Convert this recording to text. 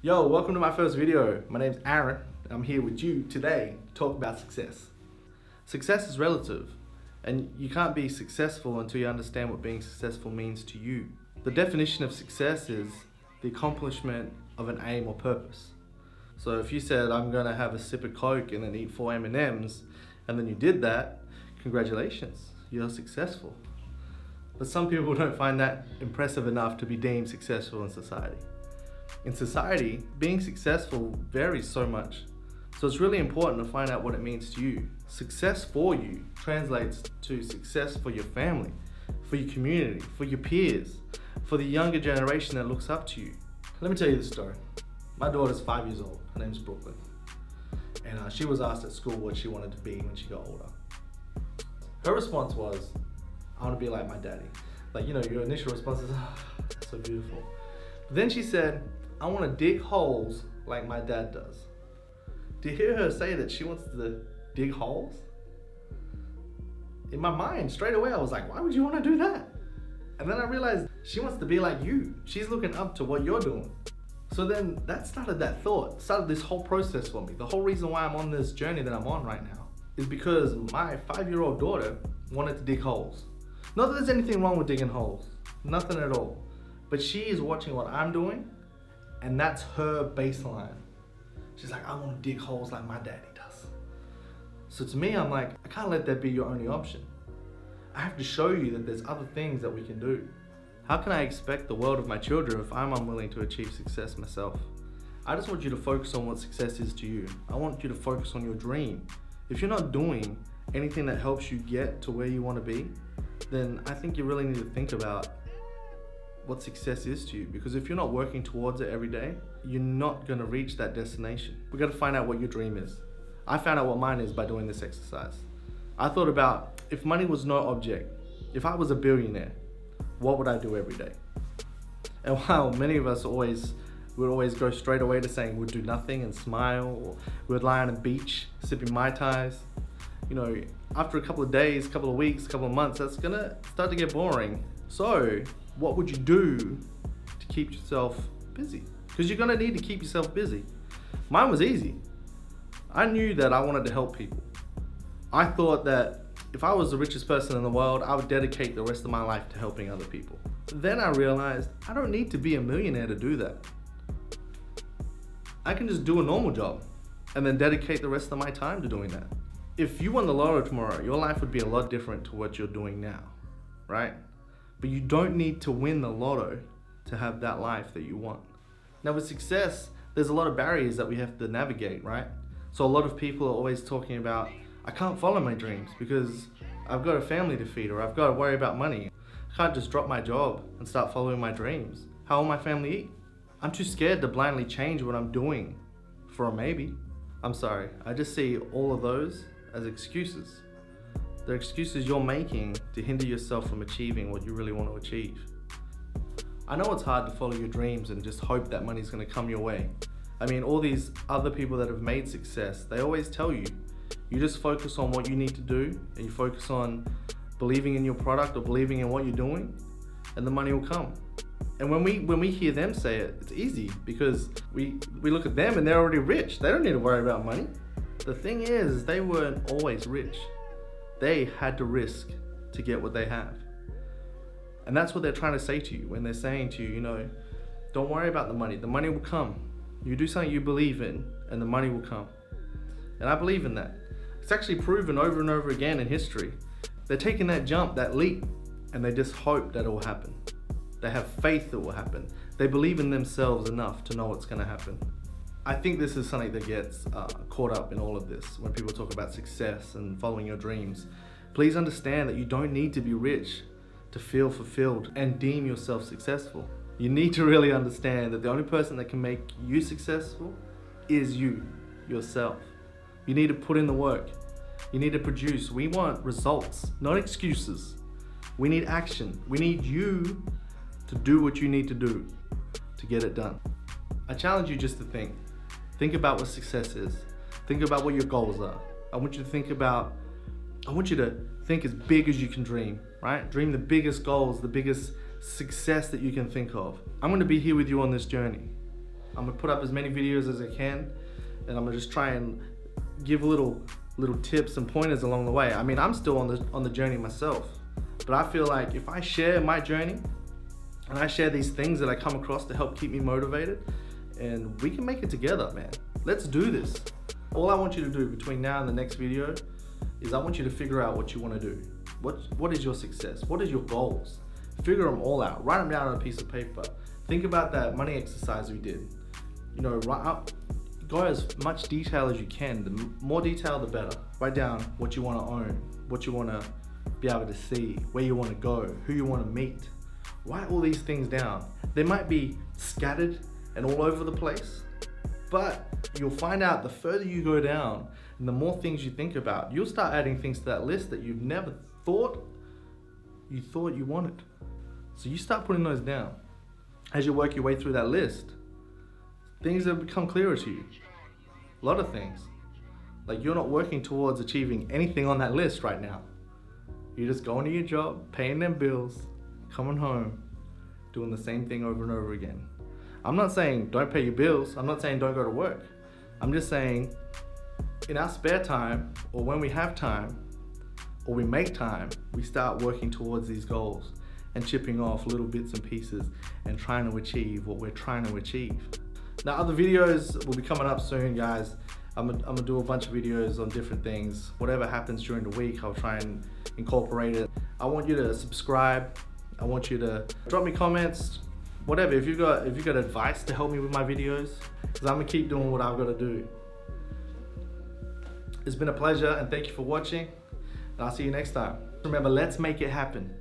Yo, welcome to my first video. My name's Aaron. I'm here with you today to talk about success. Success is relative, and you can't be successful until you understand what being successful means to you. The definition of success is the accomplishment of an aim or purpose. So if you said, I'm gonna have a sip of Coke and then eat 4 M&Ms, and then you did that, congratulations, you're successful. But some people don't find that impressive enough to be deemed successful in society. In society, being successful varies so much. So it's really important to find out what it means to you. Success for you translates to success for your family, for your community, for your peers, for the younger generation that looks up to you. Let me tell you the story. My daughter's 5 years old. Her name's Brooklyn. And she was asked at school what she wanted to be when she got older. Her response was, I want to be like my daddy. Like, you know, your initial response is, oh, that's so beautiful. But then she said, I want to dig holes like my dad does. To hear her say that she wants to dig holes, in my mind, straight away, I was like, why would you want to do that? And then I realized she wants to be like you. She's looking up to what you're doing. So then that started that thought, started this whole process for me. The whole reason why I'm on this journey that I'm on right now is because my 5-year-old daughter wanted to dig holes. Not that there's anything wrong with digging holes, nothing at all. But she is watching what I'm doing, and that's her baseline. She's like, I want to dig holes like my daddy does. So to me, I'm like, I can't let that be your only option. I have to show you that there's other things that we can do. How can I expect the world of my children if I'm unwilling to achieve success myself? I just want you to focus on what success is to you. I want you to focus on your dream. If you're not doing anything that helps you get to where you want to be, then I think you really need to think about what success is to you. Because if you're not working towards it every day, you're not going to reach that destination. We got to find out what your dream is. I found out what mine is by doing this exercise. I thought about, if money was no object, if I was a billionaire, what would I do every day? And while many of us would always go straight away to saying we'd do nothing and smile, or we'd lie on a beach sipping Mai Tais, you know, after a couple of days, couple of weeks, couple of months, that's gonna start to get boring. So what would you do to keep yourself busy? Because you're gonna need to keep yourself busy. Mine was easy. I knew that I wanted to help people. I thought that if I was the richest person in the world, I would dedicate the rest of my life to helping other people. Then I realized I don't need to be a millionaire to do that. I can just do a normal job and then dedicate the rest of my time to doing that. If you won the lotto tomorrow, your life would be a lot different to what you're doing now, right? But you don't need to win the lotto to have that life that you want. Now with success, there's a lot of barriers that we have to navigate, right? So a lot of people are always talking about, I can't follow my dreams because I've got a family to feed, or I've got to worry about money. I can't just drop my job and start following my dreams. How will my family eat? I'm too scared to blindly change what I'm doing for a maybe. I'm sorry, I just see all of those as excuses. They're excuses you're making to hinder yourself from achieving what you really want to achieve. I know it's hard to follow your dreams and just hope that money's going to come your way. I mean, all these other people that have made success, they always tell you, you just focus on what you need to do, and you focus on believing in your product or believing in what you're doing, and the money will come. And when we hear them say it, it's easy because we look at them and they're already rich. They don't need to worry about money. The thing is, they weren't always rich. They had to risk to get what they have. And that's what they're trying to say to you when they're saying to you, you know, don't worry about the money. The money will come. You do something you believe in and the money will come. And I believe in that. It's actually proven over and over again in history. They're taking that jump, that leap, and they just hope that it will happen. They have faith it will happen. They believe in themselves enough to know it's going to happen. I think this is something that gets caught up in all of this when people talk about success and following your dreams. Please understand that you don't need to be rich to feel fulfilled and deem yourself successful. You need to really understand that the only person that can make you successful is you, yourself. You need to put in the work. You need to produce. We want results, not excuses. We need action. We need you to do what you need to do to get it done. I challenge you just to think. Think about what success is. Think about what your goals are. I want you to think as big as you can dream, right? Dream the biggest goals, the biggest success that you can think of. I'm going to be here with you on this journey. I'm gonna put up as many videos as I can, and I'm gonna just try and give little tips and pointers along the way. I mean, I'm still on the journey myself, but I feel like if I share my journey and I share these things that I come across to help keep me motivated, and we can make it together, man. Let's do this. All I want you to do between now and the next video is I want you to figure out what you want to do. What is your success? What is your goals? Figure them all out. Write them down on a piece of paper. Think about that money exercise we did. You know, go as much detail as you can. The more detail, the better. Write down what you want to own, what you want to be able to see, where you want to go, who you want to meet. Write all these things down. They might be scattered and all over the place, but you'll find out the further you go down and the more things you think about, you'll start adding things to that list that you've never thought you wanted. So you start putting those down. As you work your way through that list, things have become clearer to you. A lot of things. Like, you're not working towards achieving anything on that list right now. You're just going to your job, paying them bills, coming home, doing the same thing over and over again. I'm not saying don't pay your bills. I'm not saying don't go to work. I'm just saying in our spare time, or when we have time, or we make time, we start working towards these goals and chipping off little bits and pieces and trying to achieve what we're trying to achieve. Now, other videos will be coming up soon, guys. I'm gonna do a bunch of videos on different things. Whatever happens during the week, I'll try and incorporate it. I want you to subscribe. I want you to drop me comments, whatever. If you've got advice to help me with my videos, because I'm gonna keep doing what I've got to do. It's been a pleasure, and thank you for watching. And I'll see you next time. Remember, let's make it happen.